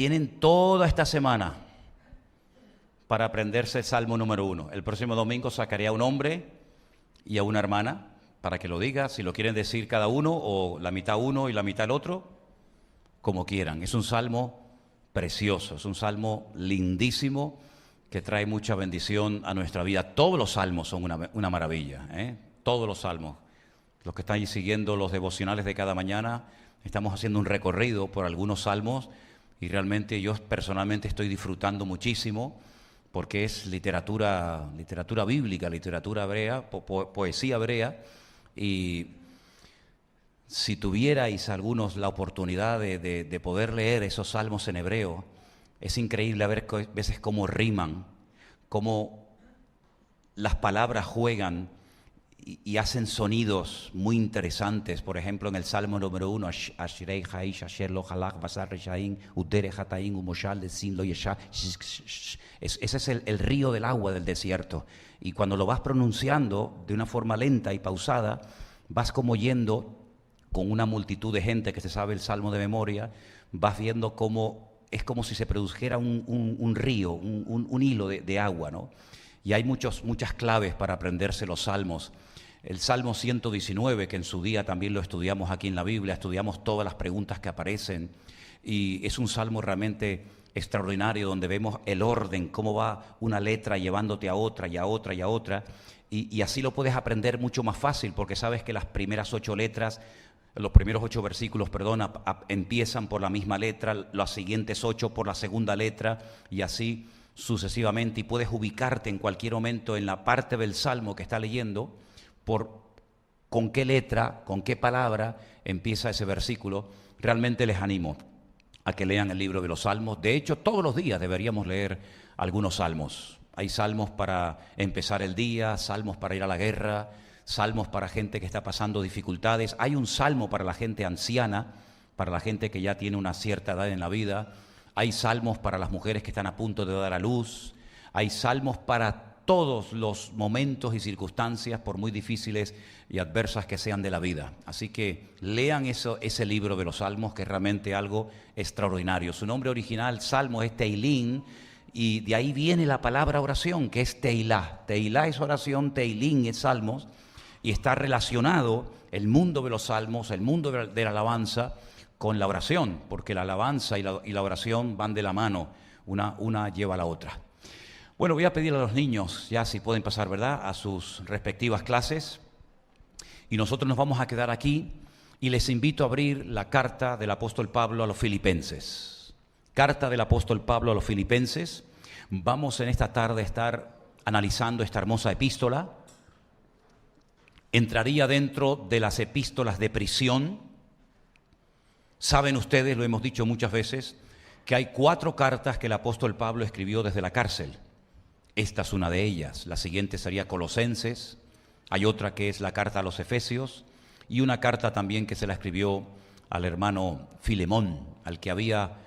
tienen toda esta semana para aprenderse el Salmo número 1. El próximo domingo sacaré a un hombre y a una hermana para que lo diga, si lo quieren decir cada uno o la mitad uno y la mitad el otro, como quieran. Es un salmo precioso, es un salmo lindísimo que trae mucha bendición a nuestra vida. Todos los salmos son una maravilla, ¿eh? Todos los salmos. Los que están siguiendo los devocionales de cada mañana, estamos haciendo un recorrido por algunos salmos y realmente yo personalmente estoy disfrutando muchísimo porque es literatura bíblica, literatura hebrea, poesía hebrea, y si tuvierais algunos la oportunidad de poder leer esos salmos en hebreo, es increíble ver veces cómo riman, cómo las palabras juegan y hacen sonidos muy interesantes. Por ejemplo, en el Salmo número 1, Ashrei Haish Asher Lo Halach Basar Reshaim Utere Hataim Umoshal de Sin Lo Yesha. Ese es el río del agua del desierto. Y cuando lo vas pronunciando de una forma lenta y pausada, vas como yendo con una multitud de gente que se sabe el Salmo de memoria, vas viendo cómo es como si se produjera un río, un hilo de agua, ¿no? Y hay muchas claves para aprenderse los salmos. El Salmo 119, que en su día también lo estudiamos aquí en la Biblia, estudiamos todas las preguntas que aparecen, y es un salmo realmente extraordinario donde vemos el orden, cómo va una letra llevándote a otra y a otra y a otra, y así lo puedes aprender mucho más fácil, porque sabes que las primeras 8 letras, los primeros 8 versículos, empiezan por la misma letra, las siguientes 8 por la segunda letra, y así sucesivamente, y puedes ubicarte en cualquier momento en la parte del salmo que está leyendo con qué letra, con qué palabra empieza ese versículo. Realmente les animo a que lean el libro de los salmos. De hecho, todos los días deberíamos leer algunos salmos. Hay salmos para empezar el día, salmos para ir a la guerra, salmos para gente que está pasando dificultades. Hay un salmo para la gente anciana, para la gente que ya tiene una cierta edad en la vida. Hay salmos para las mujeres que están a punto de dar a luz. Hay salmos para todos los momentos y circunstancias, por muy difíciles y adversas que sean de la vida. Así que lean ese libro de los salmos, que es realmente algo extraordinario. Su nombre original, salmo, es Teilín, y de ahí viene la palabra oración, que es Teilá. Teilá es oración, Teilín es salmos, y está relacionado el mundo de los salmos, el mundo de la alabanza, con la oración, porque la alabanza y la oración van de la mano, una lleva a la otra. Bueno, voy a pedirle a los niños, ya si pueden pasar, ¿verdad?, a sus respectivas clases, y nosotros nos vamos a quedar aquí, y les invito a abrir la carta del apóstol Pablo a los Filipenses. Carta del apóstol Pablo a los Filipenses. Vamos en esta tarde a estar analizando esta hermosa epístola. Entraría dentro de las epístolas de prisión. Saben ustedes, lo hemos dicho muchas veces, que hay 4 cartas que el apóstol Pablo escribió desde la cárcel. Esta es una de ellas. La siguiente sería Colosenses. Hay otra que es la carta a los Efesios, y una carta también que se la escribió al hermano Filemón, al que había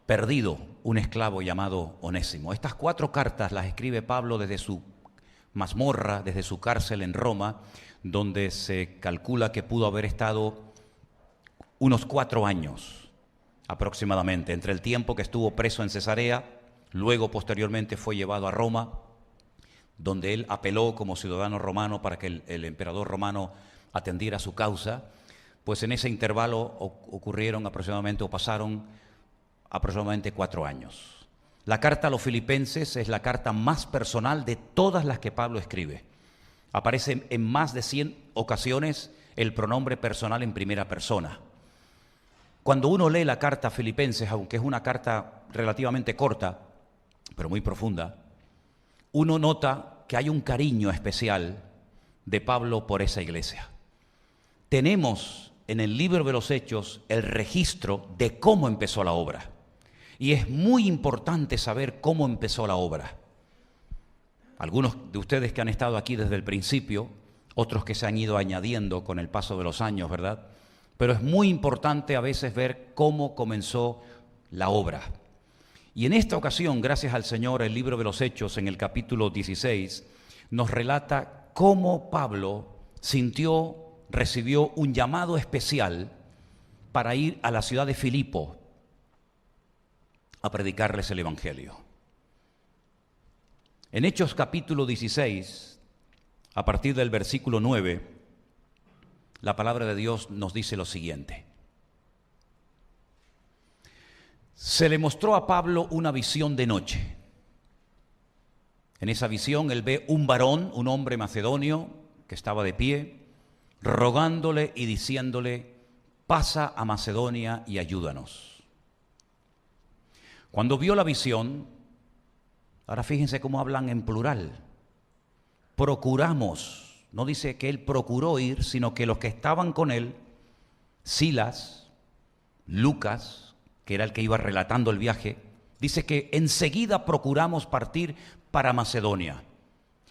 perdido un esclavo llamado Onésimo. Estas 4 cartas las escribe Pablo desde su mazmorra, desde su cárcel en Roma, donde se calcula que pudo haber estado unos 4 años aproximadamente, entre el tiempo que estuvo preso en Cesarea, luego posteriormente fue llevado a Roma, donde él apeló como ciudadano romano para que el emperador romano atendiera su causa. Pues en ese intervalo pasaron aproximadamente 4 años. La carta a los Filipenses es la carta más personal de todas las que Pablo escribe. Aparece en más de 100 ocasiones el pronombre personal en primera persona. Cuando uno lee la carta a Filipenses, aunque es una carta relativamente corta, pero muy profunda, uno nota que hay un cariño especial de Pablo por esa iglesia. Tenemos en el libro de los Hechos el registro de cómo empezó la obra. Y es muy importante saber cómo empezó la obra. Algunos de ustedes que han estado aquí desde el principio, otros que se han ido añadiendo con el paso de los años, ¿verdad? Pero es muy importante a veces ver cómo comenzó la obra. Y en esta ocasión, gracias al Señor, el libro de los Hechos, en el capítulo 16, nos relata cómo Pablo recibió un llamado especial para ir a la ciudad de Filipo, a predicarles el Evangelio. En Hechos capítulo 16, a partir del versículo 9, la palabra de Dios nos dice lo siguiente. Se le mostró a Pablo una visión de noche. En esa visión él ve un varón, un hombre macedonio, que estaba de pie, rogándole y diciéndole: pasa a Macedonia y ayúdanos. Cuando vio la visión, ahora fíjense cómo hablan en plural, procuramos, no dice que él procuró ir, sino que los que estaban con él, Silas, Lucas, que era el que iba relatando el viaje, dice que enseguida procuramos partir para Macedonia,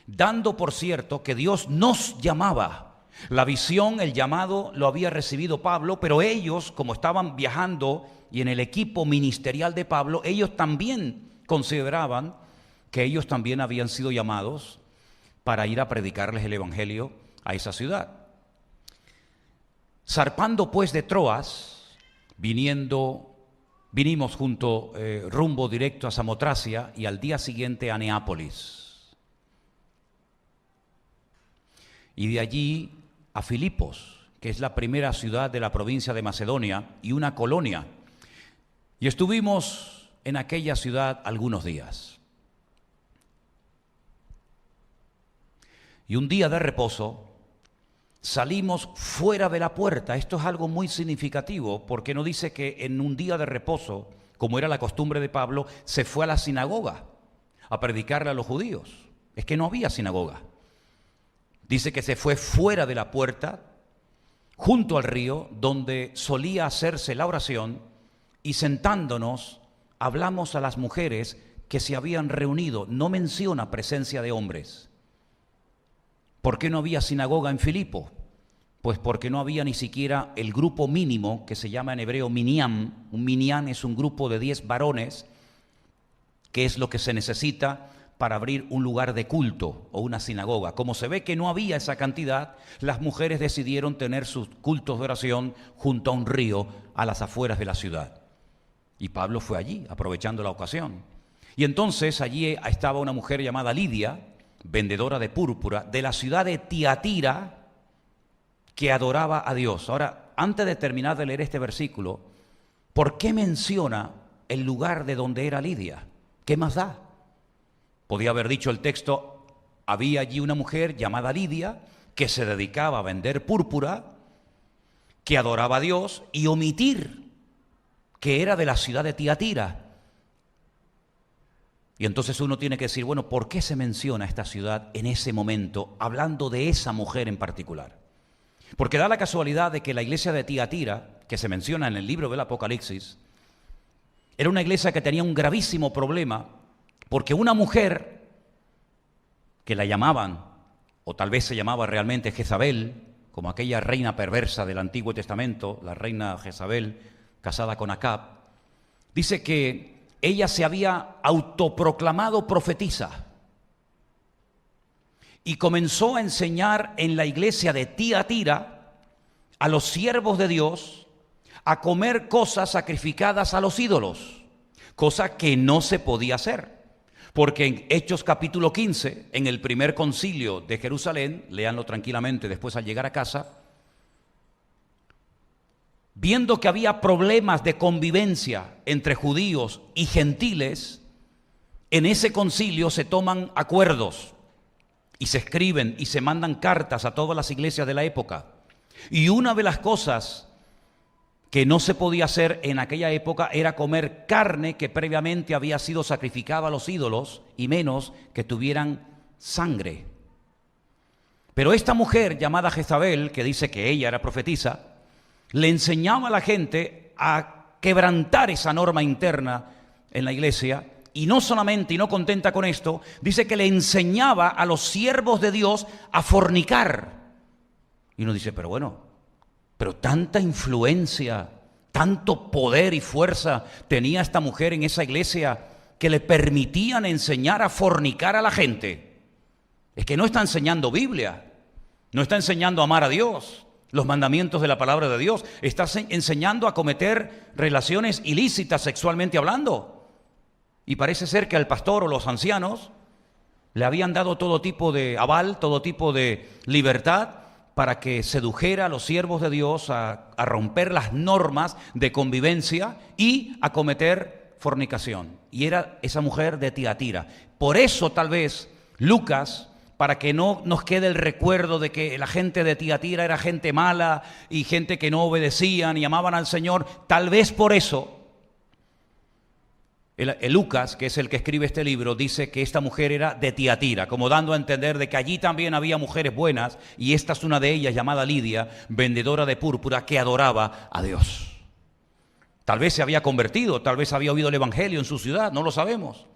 dando por cierto que Dios nos llamaba. La visión, el llamado, lo había recibido Pablo, pero ellos, como estaban viajando y en el equipo ministerial de Pablo, ellos también consideraban que ellos también habían sido llamados para ir a predicarles el Evangelio a esa ciudad. Zarpando pues de Troas, vinimos rumbo directo a Samotracia y al día siguiente a Neápolis. Y de allí a Filipos, que es la primera ciudad de la provincia de Macedonia y una colonia. Y estuvimos en aquella ciudad algunos días. Y un día de reposo salimos fuera de la puerta. Esto es algo muy significativo, porque no dice que en un día de reposo, como era la costumbre de Pablo, se fue a la sinagoga a predicarle a los judíos. Es que no había sinagoga. Dice que se fue fuera de la puerta, junto al río, donde solía hacerse la oración, y sentándonos hablamos a las mujeres que se habían reunido. No menciona presencia de hombres. ¿Por qué no había sinagoga en Filipo? Pues porque no había ni siquiera el grupo mínimo, que se llama en hebreo minyan. Un minyan es un grupo de 10 varones, que es lo que se necesita para abrir un lugar de culto o una sinagoga. Como se ve que no había esa cantidad, las mujeres decidieron tener sus cultos de oración junto a un río a las afueras de la ciudad. Y Pablo fue allí, aprovechando la ocasión. Y entonces allí estaba una mujer llamada Lidia, vendedora de púrpura, de la ciudad de Tiatira, que adoraba a Dios. Ahora, antes de terminar de leer este versículo, ¿por qué menciona el lugar de donde era Lidia? ¿Qué más da? Podía haber dicho el texto: había allí una mujer llamada Lidia que se dedicaba a vender púrpura, que adoraba a Dios, y omitir que era de la ciudad de Tiatira. Y entonces uno tiene que decir, bueno, ¿por qué se menciona esta ciudad en ese momento, hablando de esa mujer en particular? Porque da la casualidad de que la iglesia de Tiatira, que se menciona en el libro del Apocalipsis, era una iglesia que tenía un gravísimo problema, porque una mujer que la llamaban, o tal vez se llamaba realmente Jezabel, como aquella reina perversa del Antiguo Testamento, la reina Jezabel, casada con Acab, dice que ella se había autoproclamado profetisa y comenzó a enseñar en la iglesia de Tiatira a los siervos de Dios a comer cosas sacrificadas a los ídolos, cosa que no se podía hacer. Porque en Hechos capítulo 15, en el primer concilio de Jerusalén, léanlo tranquilamente después al llegar a casa, viendo que había problemas de convivencia entre judíos y gentiles, en ese concilio se toman acuerdos y se escriben y se mandan cartas a todas las iglesias de la época. Y una de las cosas que no se podía hacer en aquella época era comer carne que previamente había sido sacrificada a los ídolos, y menos que tuvieran sangre. Pero esta mujer llamada Jezabel, que dice que ella era profetisa, le enseñaba a la gente a quebrantar esa norma interna en la iglesia, y no solamente, y no contenta con esto, dice que le enseñaba a los siervos de Dios a fornicar. Y uno dice, pero bueno, pero tanta influencia, tanto poder y fuerza tenía esta mujer en esa iglesia que le permitían enseñar a fornicar a la gente. Es que no está enseñando Biblia, no está enseñando a amar a Dios, los mandamientos de la palabra de Dios, está enseñando a cometer relaciones ilícitas sexualmente hablando. Y parece ser que al pastor o los ancianos le habían dado todo tipo de aval, todo tipo de libertad para que sedujera a los siervos de Dios a romper las normas de convivencia y a cometer fornicación. Y era esa mujer de Tiatira. Por eso tal vez Lucas, para que no nos quede el recuerdo de que la gente de Tiatira era gente mala y gente que no obedecían y amaban al Señor, tal vez por eso el Lucas, que es el que escribe este libro, dice que esta mujer era de Tiatira, como dando a entender de que allí también había mujeres buenas, y esta es una de ellas llamada Lidia, vendedora de púrpura, que adoraba a Dios. Tal vez se había convertido, tal vez había oído el evangelio en su ciudad, no lo sabemos.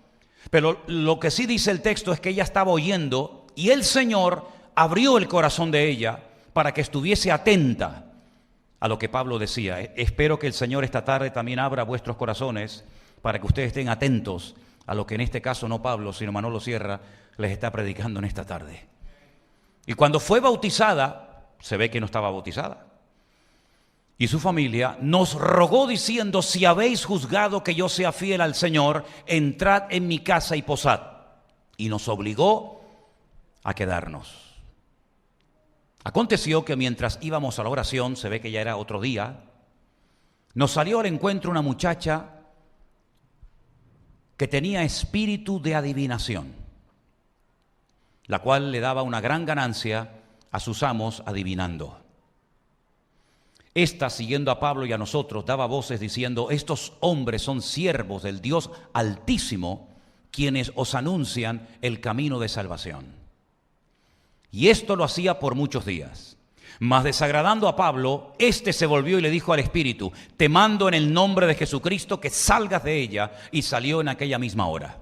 Pero lo que sí dice el texto es que ella estaba oyendo y el Señor abrió el corazón de ella para que estuviese atenta a lo que Pablo decía. Espero que el Señor esta tarde también abra vuestros corazones para que ustedes estén atentos a lo que en este caso no Pablo, sino Manolo Sierra les está predicando en esta tarde. Y cuando fue bautizada, se ve que no estaba bautizada, y su familia nos rogó diciendo: si habéis juzgado que yo sea fiel al Señor, entrad en mi casa y posad. Y nos obligó a quedarnos. Aconteció que mientras íbamos a la oración, se ve que ya era otro día, nos salió al encuentro una muchacha que tenía espíritu de adivinación, la cual le daba una gran ganancia a sus amos adivinando. Esta, siguiendo a Pablo y a nosotros, daba voces diciendo: estos hombres son siervos del Dios Altísimo, quienes os anuncian el camino de salvación. Y esto lo hacía por muchos días. Mas desagradando a Pablo, éste se volvió y le dijo al espíritu: te mando en el nombre de Jesucristo que salgas de ella. Y salió en aquella misma hora.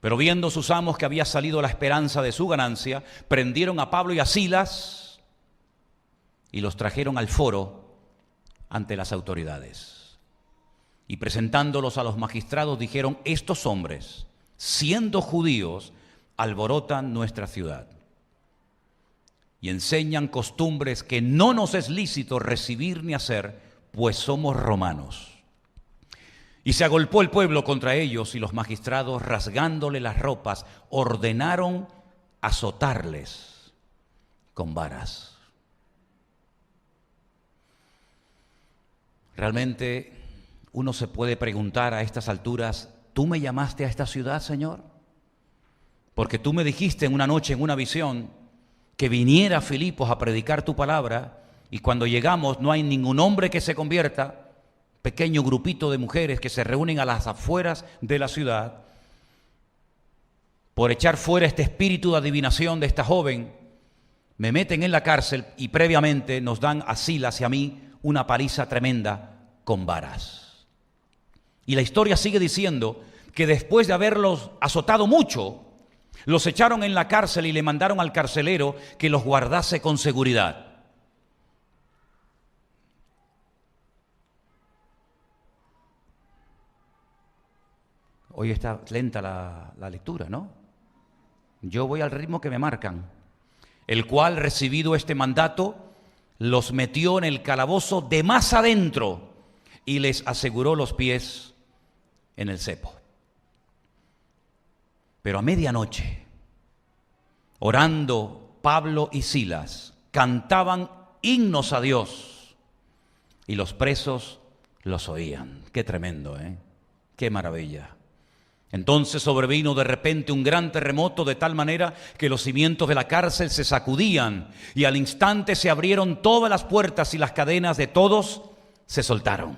Pero viendo sus amos que había salido la esperanza de su ganancia, prendieron a Pablo y a Silas y los trajeron al foro ante las autoridades. Y presentándolos a los magistrados dijeron: estos hombres, siendo judíos, alborotan nuestra ciudad y enseñan costumbres que no nos es lícito recibir ni hacer, pues somos romanos. Y se agolpó el pueblo contra ellos, y los magistrados, rasgándole las ropas, ordenaron azotarles con varas. Realmente uno se puede preguntar a estas alturas: ¿tú me llamaste a esta ciudad, Señor? Porque tú me dijiste en una noche, en una visión, que viniera a Filipos a predicar tu palabra, y cuando llegamos no hay ningún hombre que se convierta, pequeño grupito de mujeres que se reúnen a las afueras de la ciudad por echar fuera este espíritu de adivinación de esta joven. Me meten en la cárcel y previamente nos dan a Silas y a mí una paliza tremenda con varas. Y la historia sigue diciendo que después de haberlos azotado mucho, los echaron en la cárcel y le mandaron al carcelero que los guardase con seguridad. Hoy está lenta la lectura, ¿no? Yo voy al ritmo que me marcan. El cual, recibido este mandato, los metió en el calabozo de más adentro y les aseguró los pies en el cepo. Pero a medianoche, orando, Pablo y Silas cantaban himnos a Dios y los presos los oían. Qué tremendo, ¿eh? Qué maravilla. Entonces sobrevino de repente un gran terremoto, de tal manera que los cimientos de la cárcel se sacudían, y al instante se abrieron todas las puertas y las cadenas de todos se soltaron.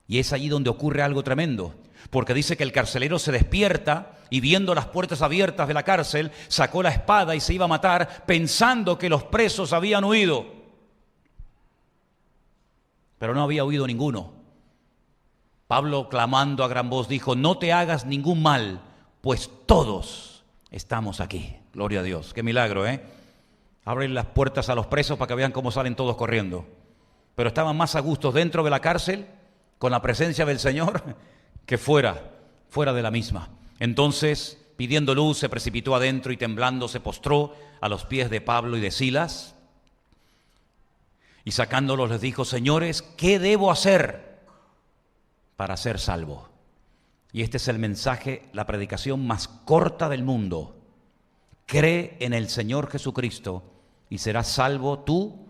Y es allí donde ocurre algo tremendo, porque dice que el carcelero se despierta y, viendo las puertas abiertas de la cárcel, sacó la espada y se iba a matar, pensando que los presos habían huido. Pero no había huido ninguno. Pablo, clamando a gran voz, dijo: no te hagas ningún mal, pues todos estamos aquí. Gloria a Dios, qué milagro, ¿eh? Abren las puertas a los presos para que vean cómo salen todos corriendo. Pero estaban más a gusto dentro de la cárcel, con la presencia del Señor, que fuera de la misma. Entonces, pidiendo luz, se precipitó adentro y temblando se postró a los pies de Pablo y de Silas. Y sacándolos les dijo: señores, ¿qué debo hacer para ser salvo? Y este es el mensaje, la predicación más corta del mundo. Cree en el Señor Jesucristo y serás salvo tú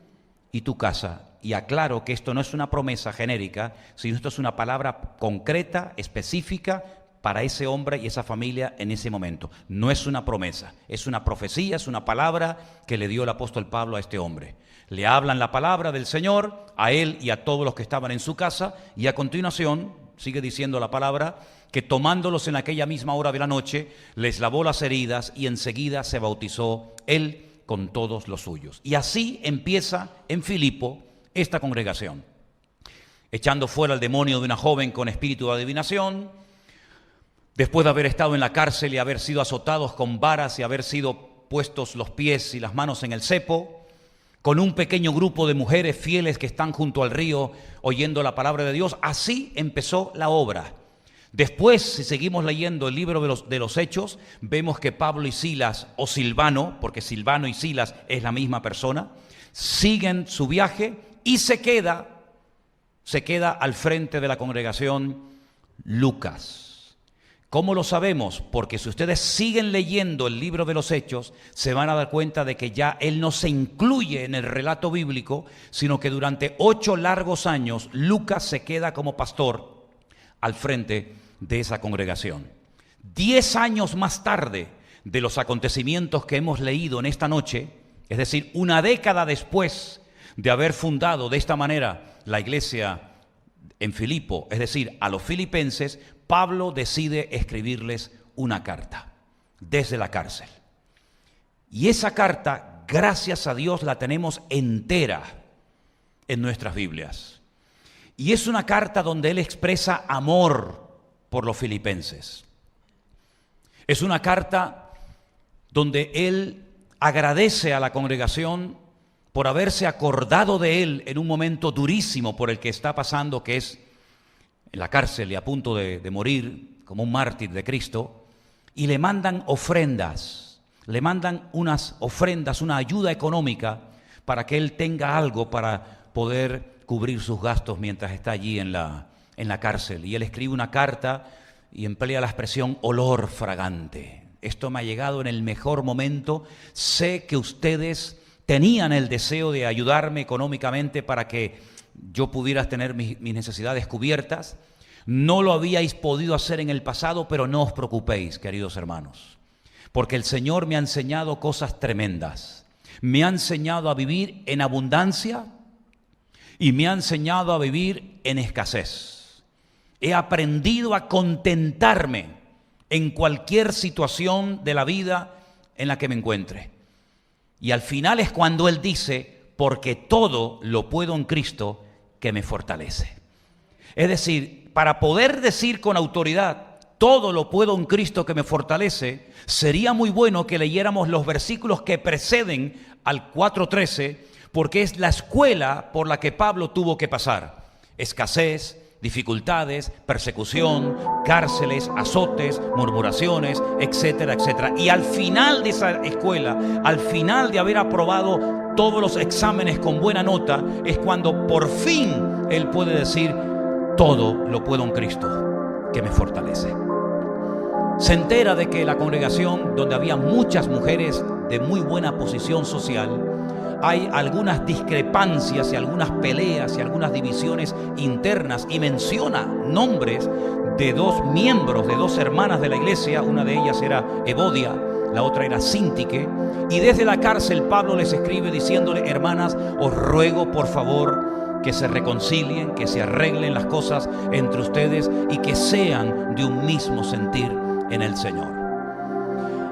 y tu casa. Y aclaro que esto no es una promesa genérica, sino esto es una palabra concreta, específica para ese hombre y esa familia en ese momento. No es una promesa, es una profecía, es una palabra que le dio el apóstol Pablo a este hombre. Le hablan la palabra del Señor a él y a todos los que estaban en su casa, y a continuación sigue diciendo la palabra que tomándolos en aquella misma hora de la noche, les lavó las heridas y enseguida se bautizó él con todos los suyos. Y así empieza en Filipo esta congregación, echando fuera al demonio de una joven con espíritu de adivinación, después de haber estado en la cárcel y haber sido azotados con varas y haber sido puestos los pies y las manos en el cepo, con un pequeño grupo de mujeres fieles que están junto al río oyendo la palabra de Dios. Así empezó la obra. Después, si seguimos leyendo el libro de los Hechos, vemos que Pablo y Silas, o Silvano, porque Silvano y Silas es la misma persona, siguen su viaje y se queda al frente de la congregación Lucas. ¿Cómo lo sabemos? Porque si ustedes siguen leyendo el libro de los Hechos, se van a dar cuenta de que ya él no se incluye en el relato bíblico, sino que durante 8 largos años Lucas se queda como pastor al frente de esa congregación. 10 años más tarde de los acontecimientos que hemos leído en esta noche, es decir, una década después de haber fundado de esta manera la iglesia en Filipo, es decir, a los filipenses, Pablo decide escribirles una carta desde la cárcel. Y esa carta, gracias a Dios, la tenemos entera en nuestras Biblias. Y es una carta donde él expresa amor por los filipenses. Es una carta donde él agradece a la congregación por haberse acordado de él en un momento durísimo por el que está pasando, que es en la cárcel y a punto de morir como un mártir de Cristo, y le mandan ofrendas, le mandan unas ofrendas, una ayuda económica para que él tenga algo para poder cubrir sus gastos mientras está allí en la cárcel. Y él escribe una carta y emplea la expresión olor fragante. Esto me ha llegado en el mejor momento. Sé que ustedes tenían el deseo de ayudarme económicamente para que yo pudiera tener mis necesidades cubiertas. No lo habíais podido hacer en el pasado, pero no os preocupéis, queridos hermanos, porque el Señor me ha enseñado cosas tremendas. Me ha enseñado a vivir en abundancia y me ha enseñado a vivir en escasez. He aprendido a contentarme en cualquier situación de la vida en la que me encuentre. Y al final es cuando Él dice, porque todo lo puedo en Cristo que me fortalece. Es decir, para poder decir con autoridad, todo lo puedo en Cristo que me fortalece, sería muy bueno que leyéramos los versículos que preceden al 4:13, porque es la escuela por la que Pablo tuvo que pasar. Escasez, dificultades, persecución, cárceles, azotes, murmuraciones, etcétera, etcétera. Y al final de esa escuela, al final de haber aprobado todos los exámenes con buena nota, es cuando por fin él puede decir, todo lo puedo en Cristo que me fortalece. Se entera de que la congregación, donde había muchas mujeres de muy buena posición social, hay algunas discrepancias y algunas peleas y algunas divisiones internas, y menciona nombres de 2 miembros, de 2 hermanas de la iglesia. Una de ellas era Evodia, la otra era Síntique, y desde la cárcel Pablo les escribe diciéndole, hermanas, os ruego por favor que se reconcilien, que se arreglen las cosas entre ustedes y que sean de un mismo sentir en el Señor.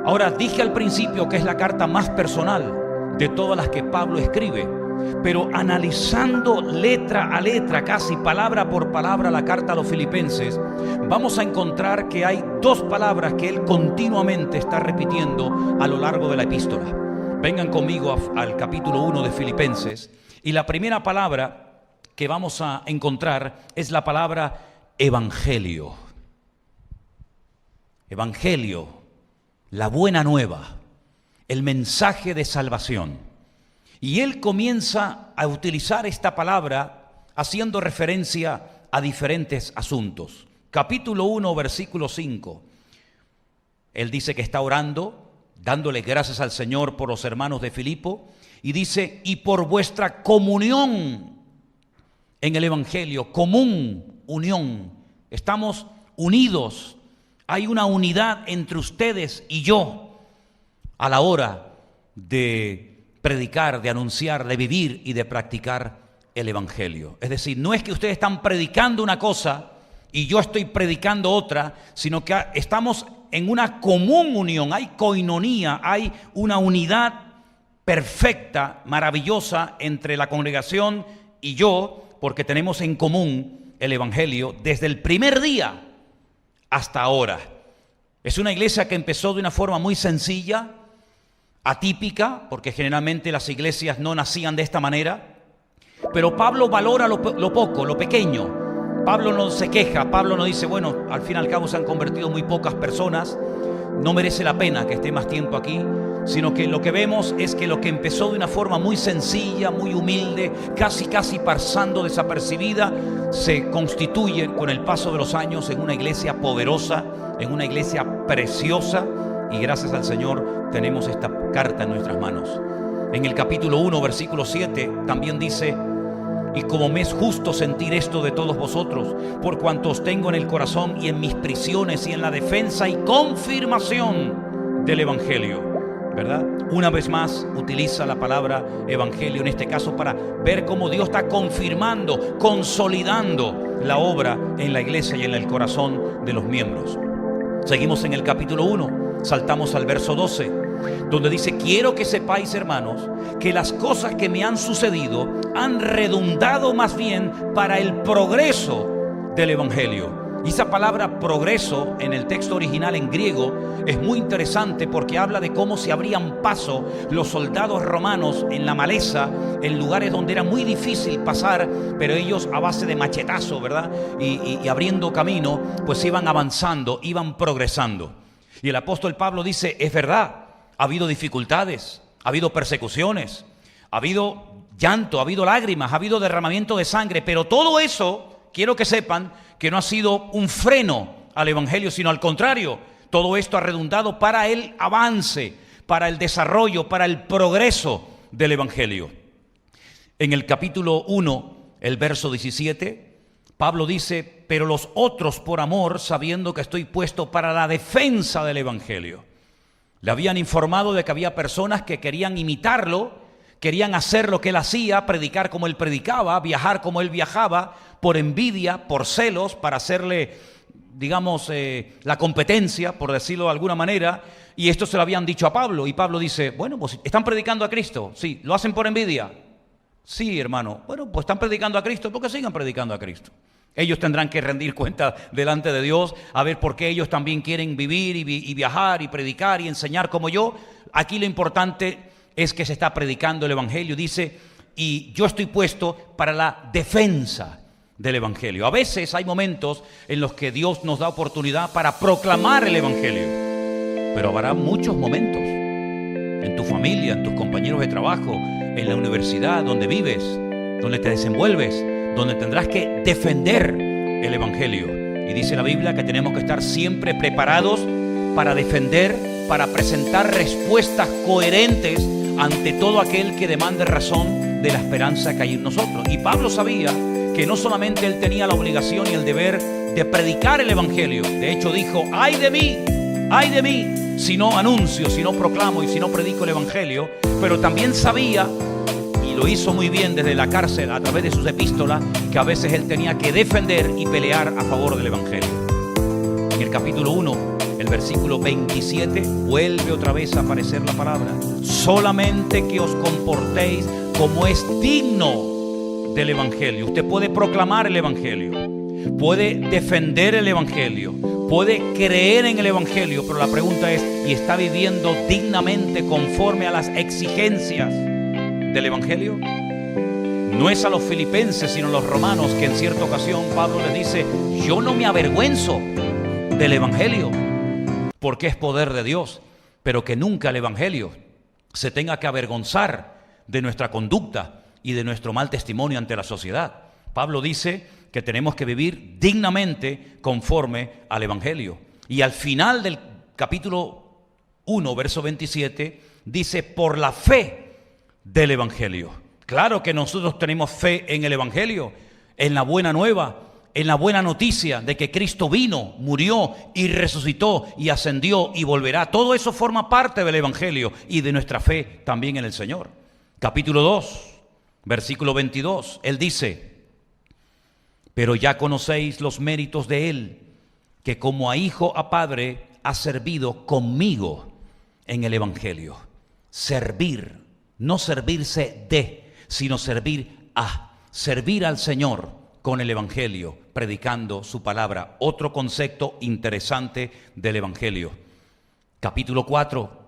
Ahora, dije al principio que es la carta más personal de todas las que Pablo escribe, pero analizando letra a letra, casi palabra por palabra, la carta a los filipenses, vamos a encontrar que hay 2 palabras que él continuamente está repitiendo a lo largo de la epístola. Vengan conmigo al capítulo 1 de Filipenses, y la primera palabra que vamos a encontrar es la palabra evangelio. Evangelio, la buena nueva, el mensaje de salvación. Y él comienza a utilizar esta palabra haciendo referencia a diferentes asuntos. capítulo 1, versículo 5. Él dice que está orando, dándole gracias al Señor por los hermanos de Filipo, y dice, y por vuestra comunión en el Evangelio, común, unión. Estamos unidos, hay una unidad entre ustedes y yo a la hora de predicar, de anunciar, de vivir y de practicar el Evangelio. Es decir, no es que ustedes están predicando una cosa y yo estoy predicando otra, sino que estamos en una común unión, hay coinonía, hay una unidad perfecta, maravillosa entre la congregación y yo, porque tenemos en común el Evangelio desde el primer día hasta ahora. Es una iglesia que empezó de una forma muy sencilla, atípica, porque generalmente las iglesias no nacían de esta manera, pero Pablo valora lo poco, lo pequeño. Pablo no se queja, Pablo no dice, bueno, al fin y al cabo se han convertido muy pocas personas, no merece la pena que esté más tiempo aquí, sino que lo que vemos es que lo que empezó de una forma muy sencilla, muy humilde, casi pasando desapercibida, se constituye con el paso de los años en una iglesia poderosa, en una iglesia preciosa, y gracias al Señor tenemos esta carta en nuestras manos. En el capítulo 1, versículo 7, también dice, y como me es justo sentir esto de todos vosotros, por cuanto os tengo en el corazón y en mis prisiones y en la defensa y confirmación del Evangelio, ¿verdad? Una vez más utiliza la palabra Evangelio en este caso para ver cómo Dios está confirmando, consolidando la obra en la iglesia y en el corazón de los miembros. Seguimos en el capítulo 1, saltamos al verso 12, donde dice, quiero que sepáis, hermanos, que las cosas que me han sucedido han redundado más bien para el progreso del Evangelio. Y esa palabra progreso en el texto original en griego es muy interesante porque habla de cómo se abrían paso los soldados romanos en la maleza, en lugares donde era muy difícil pasar, pero ellos a base de machetazo, ¿verdad? Y abriendo camino, pues iban avanzando, iban progresando. Y el apóstol Pablo dice, es verdad, ha habido dificultades, ha habido persecuciones, ha habido llanto, ha habido lágrimas, ha habido derramamiento de sangre, pero todo eso, quiero que sepan que no ha sido un freno al Evangelio, sino al contrario, todo esto ha redundado para el avance, para el desarrollo, para el progreso del Evangelio. En el capítulo 1, el verso 17, Pablo dice, pero los otros por amor, sabiendo que estoy puesto para la defensa del Evangelio. Le habían informado de que había personas que querían imitarlo, querían hacer lo que él hacía, predicar como él predicaba, viajar como él viajaba, por envidia, por celos, para hacerle, digamos, la competencia, por decirlo de alguna manera, y esto se lo habían dicho a Pablo, y Pablo dice, bueno, pues están predicando a Cristo, sí, ¿lo hacen por envidia? Sí, hermano, bueno, pues están predicando a Cristo, ¿por qué sigan predicando a Cristo? Ellos tendrán que rendir cuenta delante de Dios, a ver por qué ellos también quieren vivir y viajar y predicar y enseñar como yo. Aquí lo importante es que se está predicando el Evangelio, dice, y yo estoy puesto para la defensa del Evangelio. A veces hay momentos en los que Dios nos da oportunidad para proclamar el Evangelio, pero habrá muchos momentos en tu familia, en tus compañeros de trabajo, en la universidad, donde vives, donde te desenvuelves, donde tendrás que defender el Evangelio. Y dice la Biblia que tenemos que estar siempre preparados para defender, para presentar respuestas coherentes ante todo aquel que demande razón de la esperanza que hay en nosotros. Y Pablo sabía que no solamente él tenía la obligación y el deber de predicar el Evangelio. De hecho dijo, ay de mí, si no anuncio, si no proclamo y si no predico el Evangelio. Pero también sabía, y lo hizo muy bien desde la cárcel a través de sus epístolas, que a veces él tenía que defender y pelear a favor del Evangelio. En el capítulo 1, el versículo 27, vuelve otra vez a aparecer la palabra. Solamente que os comportéis como es digno del Evangelio. Usted puede proclamar el Evangelio, puede defender el Evangelio, puede creer en el Evangelio, pero la pregunta es, ¿y está viviendo dignamente conforme a las exigencias del Evangelio? No es a los filipenses, sino a los romanos, que en cierta ocasión Pablo les dice, yo no me avergüenzo del Evangelio, porque es poder de Dios, pero que nunca el Evangelio se tenga que avergonzar de nuestra conducta y de nuestro mal testimonio ante la sociedad. Pablo dice que tenemos que vivir dignamente conforme al Evangelio. Y al final del capítulo 1, verso 27, dice, por la fe del Evangelio. Claro que nosotros tenemos fe en el Evangelio, en la buena nueva, en la buena noticia de que Cristo vino, murió y resucitó y ascendió y volverá. Todo eso forma parte del Evangelio y de nuestra fe también en el Señor. Capítulo 2, versículo 22, Él dice, pero ya conocéis los méritos de Él, que como a hijo a padre ha servido conmigo en el Evangelio. Servir, no servirse de, sino servir a, servir al Señor con el Evangelio, predicando su palabra. Otro concepto interesante del Evangelio. Capítulo 4,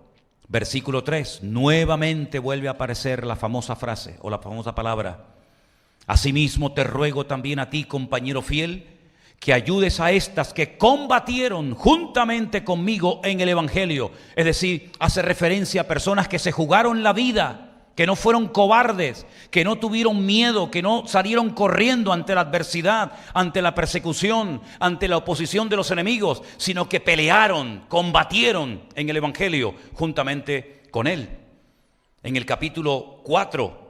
versículo 3, nuevamente vuelve a aparecer la famosa frase o la famosa palabra. Asimismo te ruego también a ti, compañero fiel, que ayudes a estas que combatieron juntamente conmigo en el Evangelio. Es decir, hace referencia a personas que se jugaron la vida, que no fueron cobardes, que no tuvieron miedo, que no salieron corriendo ante la adversidad, ante la persecución, ante la oposición de los enemigos, sino que pelearon, combatieron en el Evangelio juntamente con Él. En el capítulo 4,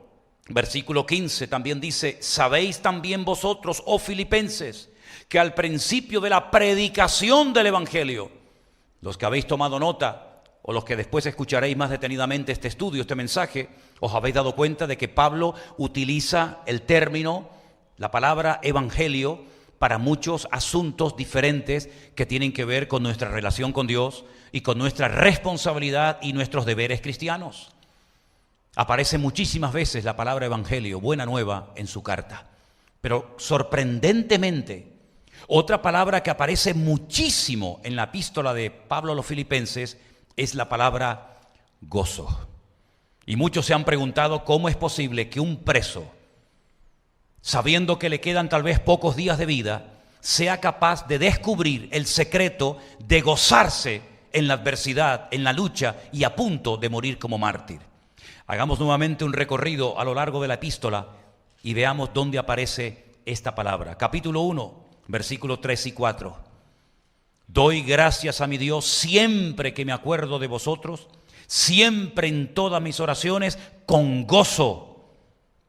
versículo 15 también dice, sabéis también vosotros, oh filipenses, que al principio de la predicación del Evangelio, los que habéis tomado nota o los que después escucharéis más detenidamente este estudio, este mensaje, os habéis dado cuenta de que Pablo utiliza el término, la palabra evangelio, para muchos asuntos diferentes que tienen que ver con nuestra relación con Dios y con nuestra responsabilidad y nuestros deberes cristianos. Aparece muchísimas veces la palabra evangelio, buena nueva, en su carta. Pero sorprendentemente, otra palabra que aparece muchísimo en la epístola de Pablo a los filipenses es la palabra gozo. Y muchos se han preguntado cómo es posible que un preso, sabiendo que le quedan tal vez pocos días de vida, sea capaz de descubrir el secreto de gozarse en la adversidad, en la lucha y a punto de morir como mártir. Hagamos nuevamente un recorrido a lo largo de la epístola y veamos dónde aparece esta palabra. Capítulo 1, versículos 3 y 4. Doy gracias a mi Dios siempre que me acuerdo de vosotros, siempre en todas mis oraciones, con gozo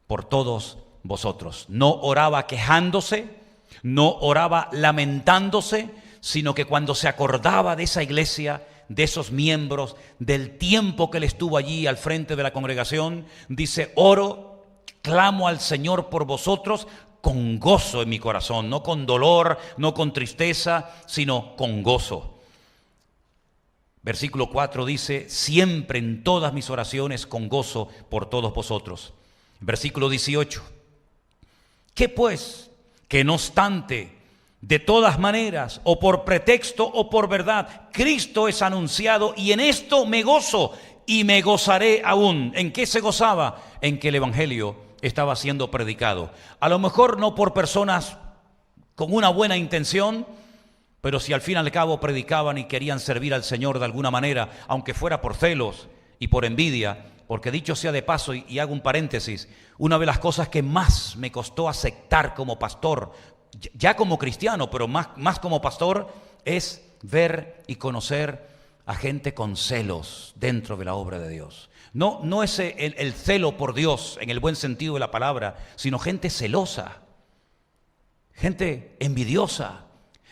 por todos vosotros. No oraba quejándose, no oraba lamentándose, sino que cuando se acordaba de esa iglesia, de esos miembros, del tiempo que él estuvo allí al frente de la congregación, dice, oro, clamo al Señor por vosotros con gozo en mi corazón, no con dolor, no con tristeza, sino con gozo. Versículo 4 dice, siempre en todas mis oraciones con gozo por todos vosotros. Versículo 18, ¿qué pues? Que no obstante, de todas maneras, o por pretexto o por verdad, Cristo es anunciado y en esto me gozo y me gozaré aún. ¿En qué se gozaba? En que el Evangelio estaba siendo predicado. A lo mejor no por personas con una buena intención, pero si al fin y al cabo predicaban y querían servir al Señor de alguna manera, aunque fuera por celos y por envidia, porque dicho sea de paso, y hago un paréntesis, una de las cosas que más me costó aceptar como pastor, ya como cristiano, pero más como pastor, es ver y conocer a gente con celos dentro de la obra de Dios. No es el celo por Dios en el buen sentido de la palabra, sino gente celosa, gente envidiosa,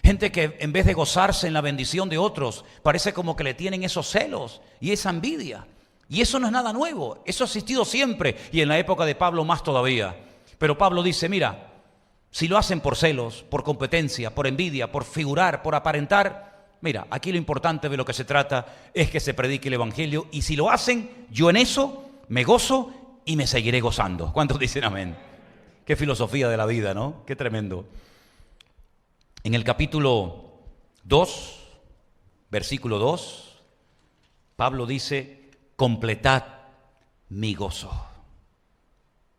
gente que en vez de gozarse en la bendición de otros, parece como que le tienen esos celos y esa envidia. Y eso no es nada nuevo, eso ha existido siempre y en la época de Pablo más todavía. Pero Pablo dice, mira, si lo hacen por celos, por competencia, por envidia, por figurar, por aparentar, mira, aquí lo importante de lo que se trata es que se predique el Evangelio y si lo hacen, yo en eso me gozo y me seguiré gozando. ¿Cuántos dicen amén? Qué filosofía de la vida, ¿no? Qué tremendo. En el capítulo 2, versículo 2, Pablo dice, completad mi gozo.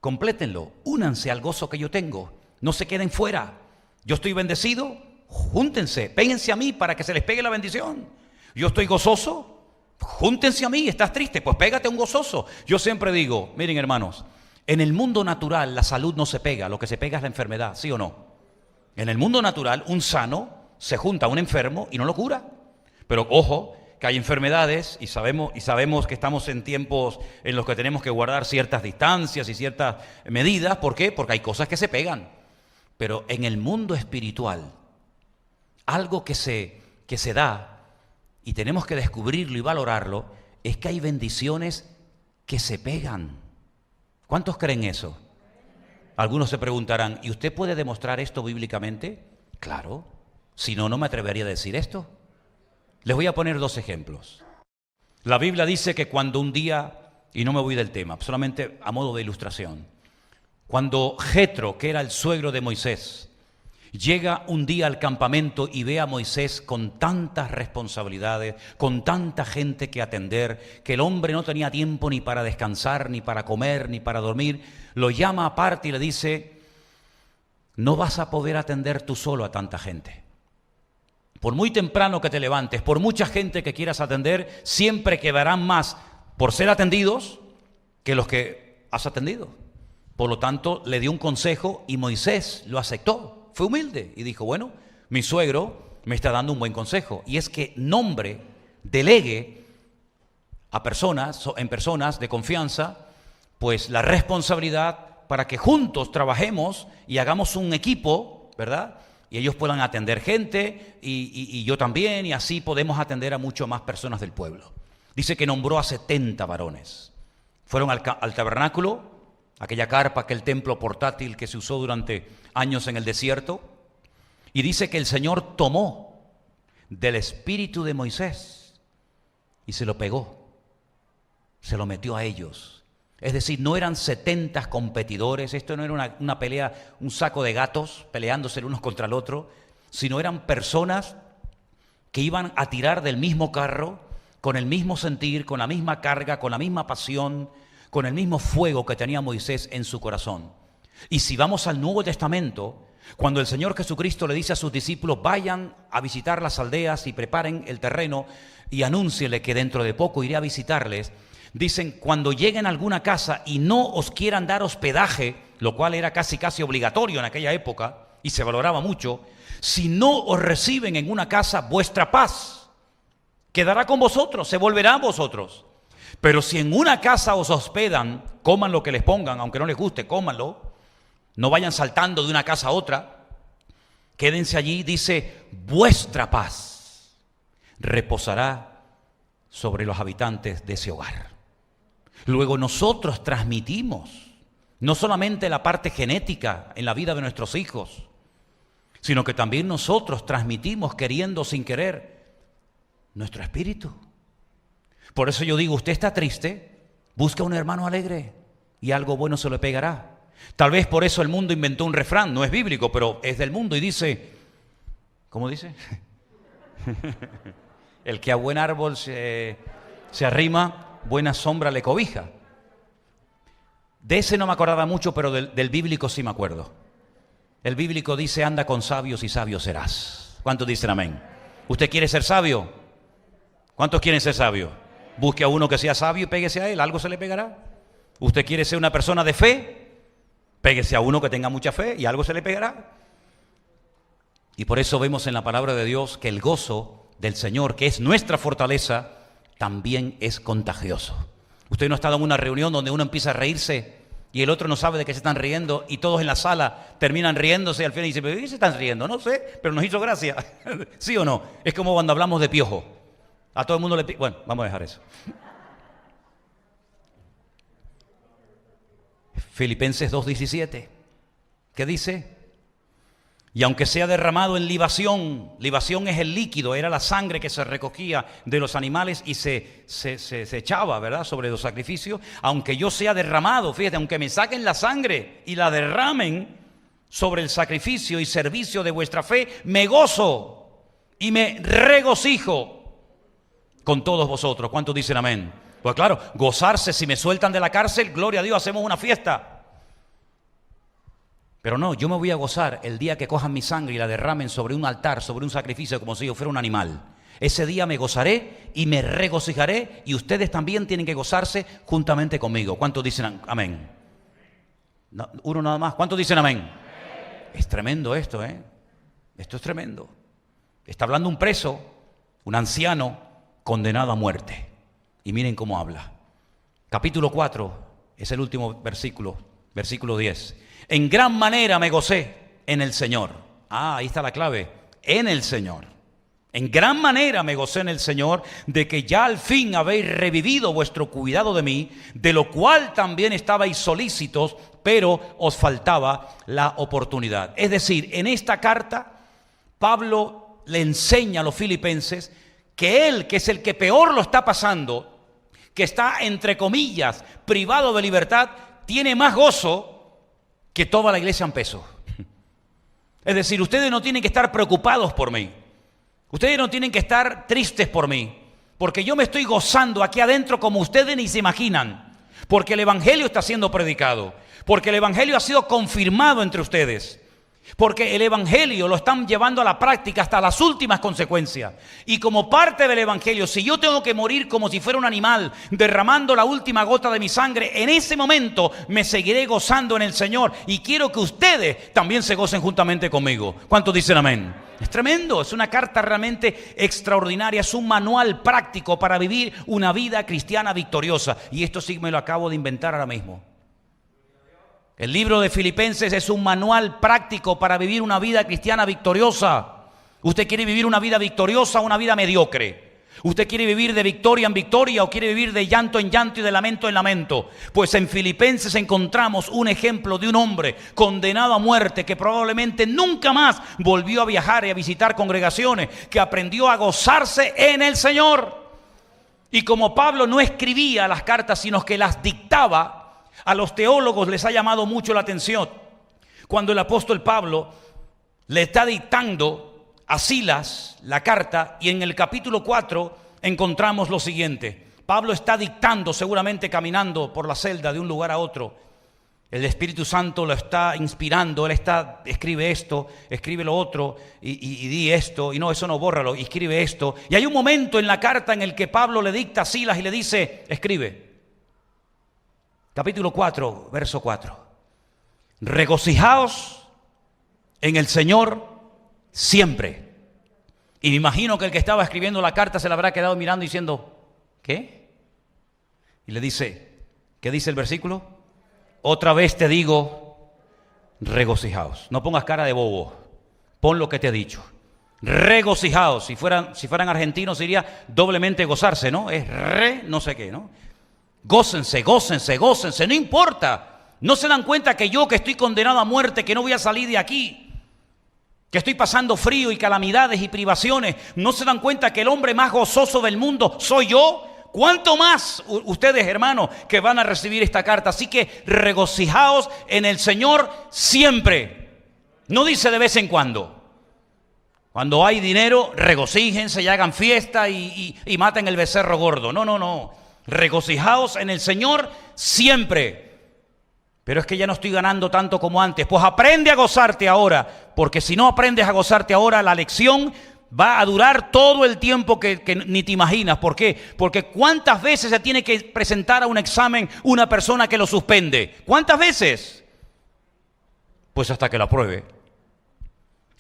Complétenlo, únanse al gozo que yo tengo, no se queden fuera. Yo estoy bendecido, júntense, péguense a mí para que se les pegue la bendición. Yo estoy gozoso, júntense a mí. ¿Estás triste? Pues pégate a un gozoso. Yo siempre digo, miren hermanos, en el mundo natural la salud no se pega, lo que se pega es la enfermedad, ¿sí o no? En el mundo natural, un sano se junta a un enfermo y no lo cura. Pero ojo, que hay enfermedades y sabemos que estamos en tiempos en los que tenemos que guardar ciertas distancias y ciertas medidas. ¿Por qué? Porque hay cosas que se pegan. Pero en el mundo espiritual, algo que se da, y tenemos que descubrirlo y valorarlo, es que hay bendiciones que se pegan. ¿Cuántos creen eso? Algunos se preguntarán, ¿y usted puede demostrar esto bíblicamente? Claro, si no, no me atrevería a decir esto. Les voy a poner 2 ejemplos. La Biblia dice que cuando un día, y no me voy del tema, solamente a modo de ilustración, cuando Jetro, que era el suegro de Moisés, llega un día al campamento y ve a Moisés con tantas responsabilidades, con tanta gente que atender, que el hombre no tenía tiempo ni para descansar, ni para comer, ni para dormir, lo llama aparte y le dice, no vas a poder atender tú solo a tanta gente. Por muy temprano que te levantes, por mucha gente que quieras atender, siempre quedarán más por ser atendidos que los que has atendido. Por lo tanto, le dio un consejo y Moisés lo aceptó. Fue humilde y dijo, bueno, mi suegro me está dando un buen consejo. Y es que delegue a personas de confianza, pues la responsabilidad para que juntos trabajemos y hagamos un equipo, ¿verdad? Y ellos puedan atender gente y yo también, y así podemos atender a mucho más personas del pueblo. Dice que nombró a 70 varones. Fueron al tabernáculo, aquella carpa, aquel templo portátil que se usó durante años en el desierto, y dice que el Señor tomó del espíritu de Moisés y se lo pegó, se lo metió a ellos. Es decir, no eran 70 competidores, esto no era una pelea, un saco de gatos peleándose el unos contra el otro, sino eran personas que iban a tirar del mismo carro, con el mismo sentir, con la misma carga, con la misma pasión, con el mismo fuego que tenía Moisés en su corazón. Y si vamos al Nuevo Testamento, cuando el Señor Jesucristo le dice a sus discípulos, vayan a visitar las aldeas y preparen el terreno y anúncienle que dentro de poco iré a visitarles, dicen, cuando lleguen a alguna casa y no os quieran dar hospedaje, lo cual era casi obligatorio en aquella época y se valoraba mucho, si no os reciben en una casa, vuestra paz quedará con vosotros, se volverá a vosotros. Pero si en una casa os hospedan, coman lo que les pongan, aunque no les guste, cómanlo, no vayan saltando de una casa a otra, quédense allí, dice, vuestra paz reposará sobre los habitantes de ese hogar. Luego nosotros transmitimos no solamente la parte genética en la vida de nuestros hijos, sino que también nosotros transmitimos, queriendo sin querer, nuestro espíritu. Por eso yo digo, usted está triste, busca un hermano alegre y algo bueno se le pegará. Tal vez por eso el mundo inventó un refrán, no es bíblico, pero es del mundo y dice, ¿cómo dice? El que a buen árbol se arrima, buena sombra le cobija. De ese no me acordaba mucho, pero del bíblico sí me acuerdo. El bíblico dice, anda con sabios y sabio serás. ¿Cuántos dicen amén? ¿Usted quiere ser sabio? ¿Cuántos quieren ser sabios? Busque a uno que sea sabio y péguese a él, algo se le pegará. ¿Usted quiere ser una persona de fe? Péguese a uno que tenga mucha fe y algo se le pegará. Y por eso vemos en la palabra de Dios que el gozo del Señor, que es nuestra fortaleza, también es contagioso. Usted no ha estado en una reunión donde uno empieza a reírse y el otro no sabe de qué se están riendo y todos en la sala terminan riéndose y al final dicen, ¿pero qué se están riendo? No sé, pero nos hizo gracia. ¿Sí o no? Es como cuando hablamos de piojo. A todo el mundo le... Bueno, vamos a dejar eso. Filipenses 2:17. ¿Qué dice? Y aunque sea derramado en libación es el líquido, era la sangre que se recogía de los animales y se echaba, ¿verdad?, sobre los sacrificios. Aunque yo sea derramado, fíjate, aunque me saquen la sangre y la derramen sobre el sacrificio y servicio de vuestra fe, me gozo y me regocijo con todos vosotros. ¿Cuántos dicen amén? Pues claro, gozarse, si me sueltan de la cárcel, gloria a Dios, hacemos una fiesta. Pero no, yo me voy a gozar el día que cojan mi sangre y la derramen sobre un altar, sobre un sacrificio, como si yo fuera un animal. Ese día me gozaré y me regocijaré, y ustedes también tienen que gozarse juntamente conmigo. ¿Cuántos dicen amén? No, uno nada más. ¿Cuántos dicen amén? Es tremendo esto, ¿eh? Esto es tremendo. Está hablando un preso, un anciano condenado a muerte. Y miren cómo habla. Capítulo 4, es el último versículo, versículo 10. En gran manera me gocé en el Señor. Ahí está la clave, en el Señor. En gran manera me gocé en el Señor de que ya al fin habéis revivido vuestro cuidado de mí, de lo cual también estabais solícitos, pero os faltaba la oportunidad. Es decir, en esta carta, Pablo le enseña a los filipenses que él, que es el que peor lo está pasando, que está, entre comillas, privado de libertad, tiene más gozo que toda la iglesia en peso. Es decir, ustedes no tienen que estar preocupados por mí. Ustedes no tienen que estar tristes por mí, porque yo me estoy gozando aquí adentro como ustedes ni se imaginan, porque el Evangelio está siendo predicado, porque el Evangelio ha sido confirmado entre ustedes, porque el Evangelio lo están llevando a la práctica hasta las últimas consecuencias. Y como parte del Evangelio, si yo tengo que morir como si fuera un animal, derramando la última gota de mi sangre, en ese momento me seguiré gozando en el Señor. Y quiero que ustedes también se gocen juntamente conmigo. ¿Cuántos dicen amén? Es tremendo, es una carta realmente extraordinaria, es un manual práctico para vivir una vida cristiana victoriosa. Y esto sí me lo acabo de inventar ahora mismo. El libro de Filipenses es un manual práctico para vivir una vida cristiana victoriosa. ¿Usted quiere vivir una vida victoriosa o una vida mediocre? ¿Usted quiere vivir de victoria en victoria o quiere vivir de llanto en llanto y de lamento en lamento? Pues en Filipenses encontramos un ejemplo de un hombre condenado a muerte que probablemente nunca más volvió a viajar y a visitar congregaciones, que aprendió a gozarse en el Señor. Y como Pablo no escribía las cartas, sino que las dictaba, a los teólogos les ha llamado mucho la atención cuando el apóstol Pablo le está dictando a Silas la carta, y en el capítulo 4 encontramos lo siguiente. Pablo está dictando, seguramente caminando por la celda de un lugar a otro. El Espíritu Santo lo está inspirando, él escribe esto, escribe lo otro, y di esto, y no, eso no, bórralo, y escribe esto. Y hay un momento en la carta en el que Pablo le dicta a Silas y le dice, escribe. Capítulo 4, verso 4. Regocijaos en el Señor siempre. Y me imagino que el que estaba escribiendo la carta se la habrá quedado mirando diciendo, ¿qué? Y le dice, ¿qué dice el versículo? Otra vez te digo, regocijaos. No pongas cara de bobo, pon lo que te he dicho. Regocijaos. Si fueran argentinos sería doblemente gozarse, ¿no? Es no sé qué, ¿no? Gócense, gócense, gócense, no importa. No se dan cuenta que yo, que estoy condenado a muerte, que no voy a salir de aquí, que estoy pasando frío y calamidades y privaciones, no se dan cuenta que el hombre más gozoso del mundo soy yo. ¿Cuánto más ustedes, hermanos, que van a recibir esta carta? Así que regocijaos en el Señor siempre. No dice de vez en cuando. Cuando hay dinero, regocíjense y hagan fiesta y maten el becerro gordo. No, no, no. Regocijaos en el Señor siempre. Pero es que ya no estoy ganando tanto como antes. Pues aprende a gozarte ahora, porque si no aprendes a gozarte ahora, la lección va a durar todo el tiempo que ni te imaginas. ¿Por qué? Porque ¿cuántas veces se tiene que presentar a un examen una persona que lo suspende? ¿Cuántas veces? Pues hasta que lo apruebe.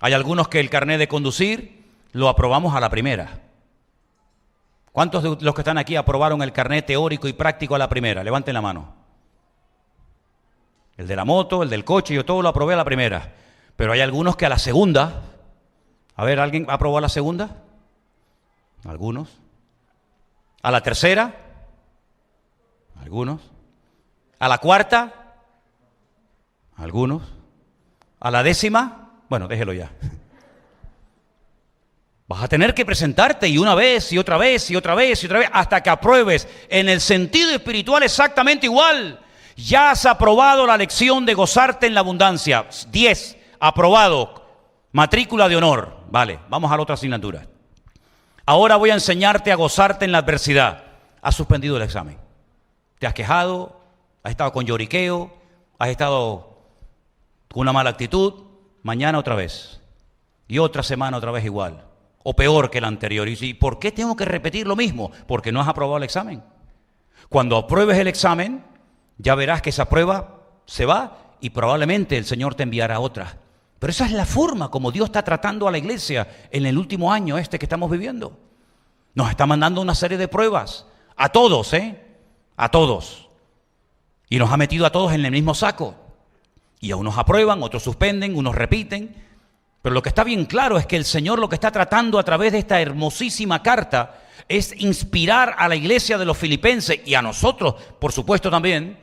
Hay algunos que el carnet de conducir lo aprobamos a la primera. ¿Cuántos de los que están aquí aprobaron el carnet teórico y práctico a la primera? Levanten la mano. El de la moto, el del coche, yo todo lo aprobé a la primera. Pero hay algunos que a la segunda. A ver, ¿alguien aprobó a la segunda? Algunos. ¿A la tercera? Algunos. ¿A la cuarta? Algunos. ¿A la décima? Bueno, déjelo ya. Vas a tener que presentarte y una vez y otra vez y otra vez y otra vez hasta que apruebes. En el sentido espiritual exactamente igual. Ya has aprobado la lección de gozarte en la abundancia. 10, aprobado. Matrícula de honor. Vale, vamos a la otra asignatura. Ahora voy a enseñarte a gozarte en la adversidad. Has suspendido el examen. Te has quejado, has estado con lloriqueo, has estado con una mala actitud. Mañana otra vez. Y otra semana otra vez igual. O peor que la anterior. ¿Y por qué tengo que repetir lo mismo? Porque no has aprobado el examen. Cuando apruebes el examen, ya verás que esa prueba se va y probablemente el Señor te enviará otra. Pero esa es la forma como Dios está tratando a la iglesia en el último año que estamos viviendo. Nos está mandando una serie de pruebas. A todos, a todos. Y nos ha metido a todos en el mismo saco. Y a unos aprueban, otros suspenden, unos repiten. Pero lo que está bien claro es que el Señor lo que está tratando a través de esta hermosísima carta es inspirar a la iglesia de los filipenses y a nosotros, por supuesto también,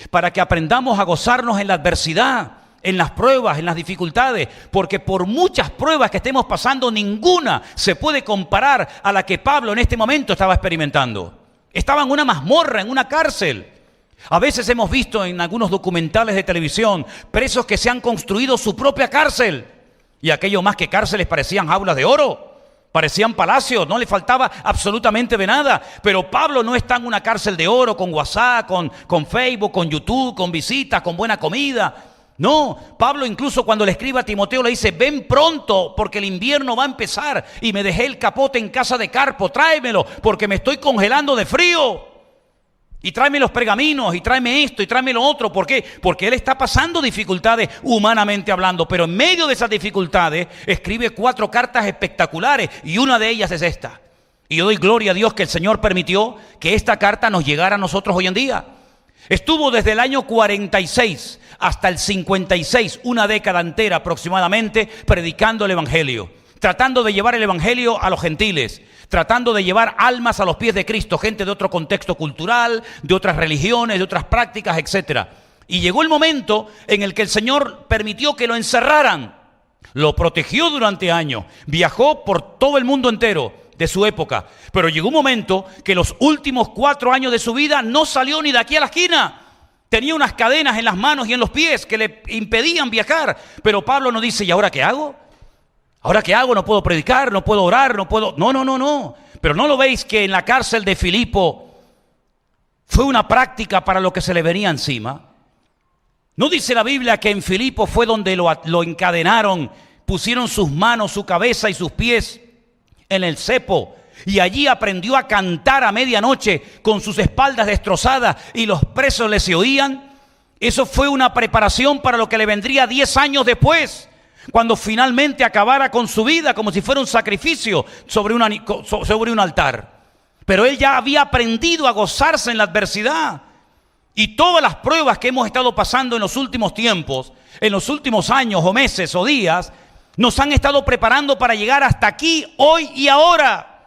para que aprendamos a gozarnos en la adversidad, en las pruebas, en las dificultades, porque por muchas pruebas que estemos pasando, ninguna se puede comparar a la que Pablo en este momento estaba experimentando. Estaba en una mazmorra, en una cárcel. A veces hemos visto en algunos documentales de televisión presos que se han construido su propia cárcel, y aquello más que cárceles parecían jaulas de oro. Parecían palacios, no le faltaba absolutamente de nada. Pero Pablo no está en una cárcel de oro con WhatsApp, con Facebook, con YouTube, con visitas, con buena comida. No, Pablo incluso cuando le escribe a Timoteo le dice: ven pronto porque el invierno va a empezar y me dejé el capote en casa de Carpo, tráemelo porque me estoy congelando de frío. Y tráeme los pergaminos, y tráeme esto, y tráeme lo otro. ¿Por qué? Porque él está pasando dificultades humanamente hablando, pero en medio de esas dificultades escribe 4 cartas espectaculares, y una de ellas es esta. Y yo doy gloria a Dios que el Señor permitió que esta carta nos llegara a nosotros hoy en día. Estuvo desde el año 46 hasta el 56, una década entera aproximadamente, predicando el Evangelio, tratando de llevar el Evangelio a los gentiles, tratando de llevar almas a los pies de Cristo, gente de otro contexto cultural, de otras religiones, de otras prácticas, etc. Y llegó el momento en el que el Señor permitió que lo encerraran, lo protegió durante años, viajó por todo el mundo entero de su época, pero llegó un momento que los últimos 4 años de su vida no salió ni de aquí a la esquina. Tenía unas cadenas en las manos y en los pies que le impedían viajar, pero Pablo nos dice: ¿y ahora qué hago? ¿Ahora qué hago? No puedo predicar, no puedo orar, no puedo... No. Pero ¿no lo veis que en la cárcel de Filipo fue una práctica para lo que se le venía encima? ¿No dice la Biblia que en Filipo fue donde lo encadenaron, pusieron sus manos, su cabeza y sus pies en el cepo? Y allí aprendió a cantar a medianoche con sus espaldas destrozadas y los presos le se oían. Eso fue una preparación para lo que le vendría 10 años después, cuando finalmente acabara con su vida como si fuera un sacrificio sobre un altar. Pero él ya había aprendido a gozarse en la adversidad. Y todas las pruebas que hemos estado pasando en los últimos tiempos, en los últimos años o meses o días, nos han estado preparando para llegar hasta aquí, hoy y ahora.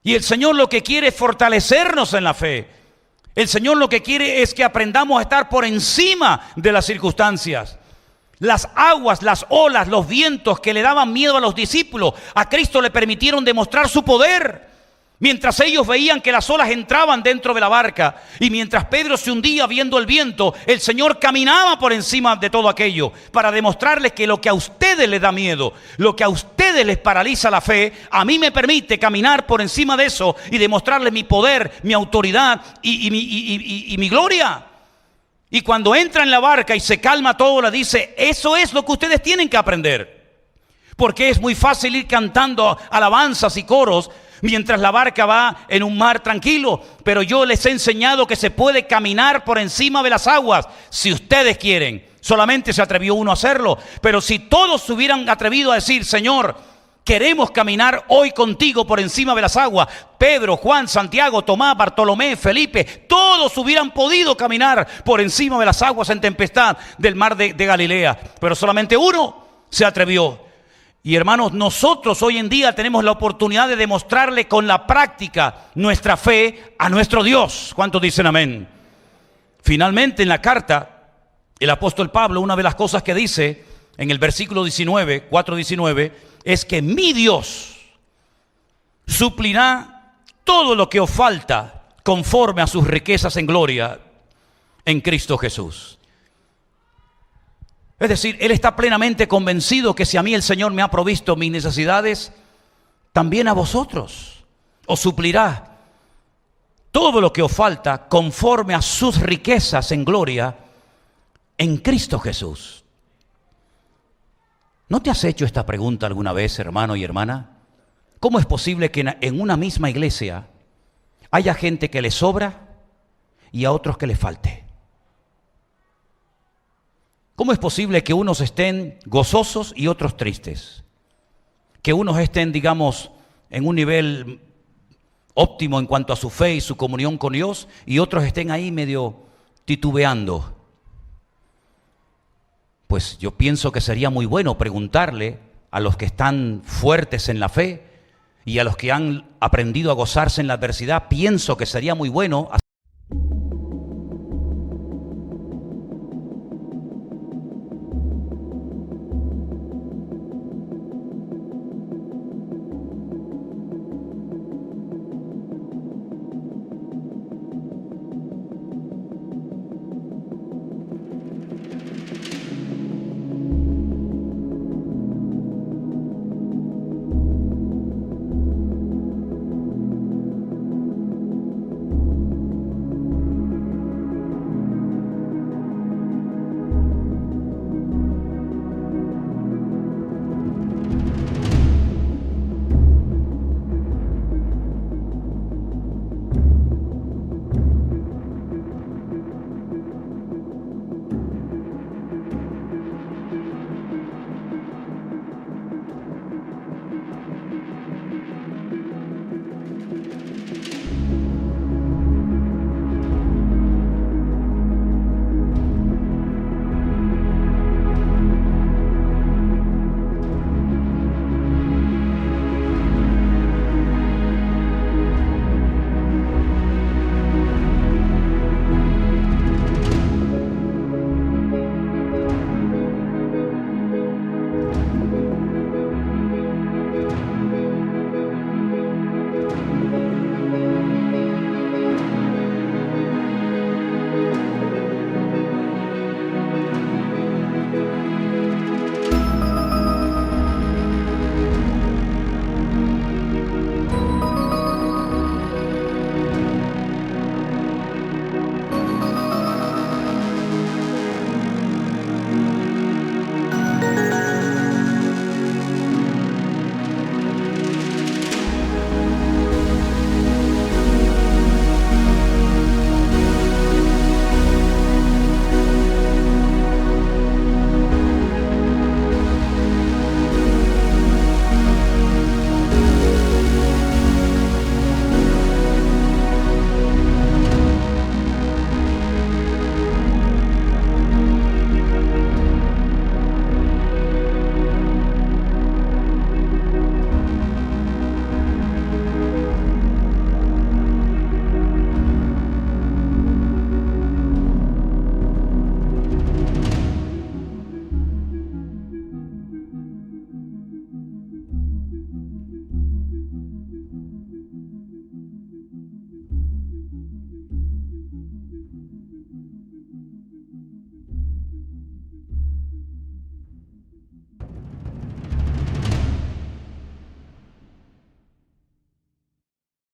Y el Señor lo que quiere es fortalecernos en la fe. El Señor lo que quiere es que aprendamos a estar por encima de las circunstancias. Las aguas, las olas, los vientos que le daban miedo a los discípulos, a Cristo le permitieron demostrar su poder. Mientras ellos veían que las olas entraban dentro de la barca, y mientras Pedro se hundía viendo el viento, el Señor caminaba por encima de todo aquello para demostrarles que lo que a ustedes les da miedo, lo que a ustedes les paraliza la fe, a mí me permite caminar por encima de eso y demostrarles mi poder, mi autoridad y mi gloria. Y cuando entra en la barca y se calma todo, le dice: eso es lo que ustedes tienen que aprender. Porque es muy fácil ir cantando alabanzas y coros mientras la barca va en un mar tranquilo. Pero yo les he enseñado que se puede caminar por encima de las aguas si ustedes quieren. Solamente se atrevió uno a hacerlo. Pero si todos se hubieran atrevido a decir: Señor, queremos caminar hoy contigo por encima de las aguas. Pedro, Juan, Santiago, Tomás, Bartolomé, Felipe, todos hubieran podido caminar por encima de las aguas en tempestad del mar de Galilea. Pero solamente uno se atrevió. Y hermanos, nosotros hoy en día tenemos la oportunidad de demostrarle con la práctica nuestra fe a nuestro Dios. ¿Cuántos dicen amén? Finalmente en la carta, el apóstol Pablo, una de las cosas que dice en el versículo 19, 4:19, es que mi Dios suplirá todo lo que os falta conforme a sus riquezas en gloria en Cristo Jesús. Es decir, Él está plenamente convencido que si a mí el Señor me ha provisto mis necesidades, también a vosotros os suplirá todo lo que os falta conforme a sus riquezas en gloria en Cristo Jesús. ¿No te has hecho esta pregunta alguna vez, hermano y hermana? ¿Cómo es posible que en una misma iglesia haya gente que le sobra y a otros que le falte? ¿Cómo es posible que unos estén gozosos y otros tristes? Que unos estén, digamos, en un nivel óptimo en cuanto a su fe y su comunión con Dios, y otros estén ahí medio titubeando. Pues yo pienso que sería muy bueno preguntarle a los que están fuertes en la fe y a los que han aprendido a gozarse en la adversidad, pienso que sería muy bueno